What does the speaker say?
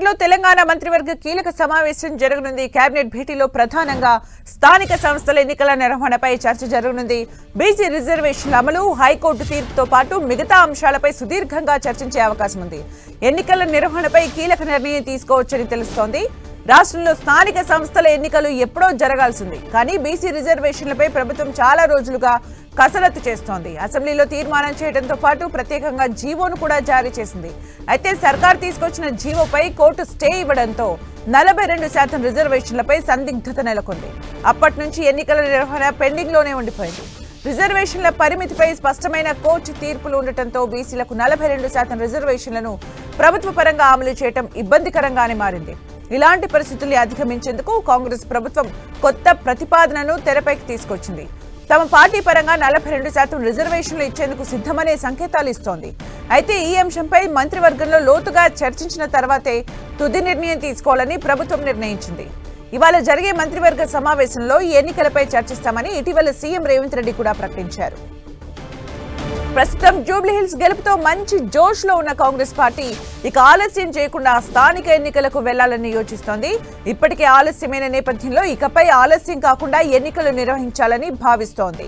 రేపటిలో తెలంగాణ మంత్రివర్గ కీలక సమావేశం జరగనుంది. కేబినెట్ భేటీలో ప్రధానంగా స్థానిక సంస్థల ఎన్నికల నిర్వహణపై చర్చ జరగనుంది. బీసీ రిజర్వేషన్ల అమలు, హైకోర్టు తీర్పుతో పాటు మిగతా అంశాలపై సుదీర్ఘంగా చర్చించే అవకాశం ఉంది. ఎన్నికల నిర్వహణపై కీలక నిర్ణయం తీసుకోవచ్చని తెలుస్తోంది. రాష్ట్రంలో స్థానిక సంస్థల ఎన్నికలు ఎప్పుడో జరగాల్సింది. కానీ బీసీ రిజర్వేషన్లపై ప్రభుత్వం చాలా రోజులుగా కసరత్తు చేస్తోంది. అసెంబ్లీలో తీర్మానం చేయడంతో పాటు ప్రత్యేకంగా జీవోను కూడా జారీ చేసింది. అయితే సర్కార్ తీసుకొచ్చిన జీవోపై కోర్టు స్టే ఇవ్వడంతో 42% రిజర్వేషన్లపై సందిగ్ధత నెలకొంది. అప్పటి నుంచి ఎన్నికల నిర్వహణ పెండింగ్ లోనే ఉండిపోయింది. రిజర్వేషన్ల పరిమితిపై స్పష్టమైన కోర్టు తీర్పులు ఉండటంతో బీసీలకు 42% రిజర్వేషన్లను ప్రభుత్వ పరంగా అమలు చేయడం ఇబ్బందికరంగానే మారింది. ఇలాంటి పరిస్థితుల్ని అధిగమించేందుకు కాంగ్రెస్ ప్రభుత్వం కొత్త ప్రతిపాదనను తెరపైకి తీసుకొచ్చింది. తమ పార్టీ పరంగా 42% రిజర్వేషన్లు ఇచ్చేందుకు సిద్ధమనే సంకేతాలు ఇస్తోంది. అయితే ఈ అంశంపై మంత్రివర్గంలో లోతుగా చర్చించిన తర్వాతే తుది నిర్ణయం తీసుకోవాలని ప్రభుత్వం నిర్ణయించింది. ఇవాళ జరిగే మంత్రివర్గ సమావేశంలో ఈ ఎన్నికలపై చర్చిస్తామని ఇటీవల సీఎం రేవంత్ రెడ్డి కూడా ప్రకటించారు. ప్రస్తుతం జూబ్లీహిల్స్ గెలుపుతో మంచి జోష్ లో ఉన్న కాంగ్రెస్ పార్టీ ఇక ఆలస్యం చేయకుండా స్థానిక ఎన్నికలకు వెళ్లాలని యోచిస్తోంది. ఇప్పటికే ఆలస్యమైన నేపథ్యంలో ఇకపై ఆలస్యం కాకుండా ఎన్నికలు నిర్వహించాలని భావిస్తోంది.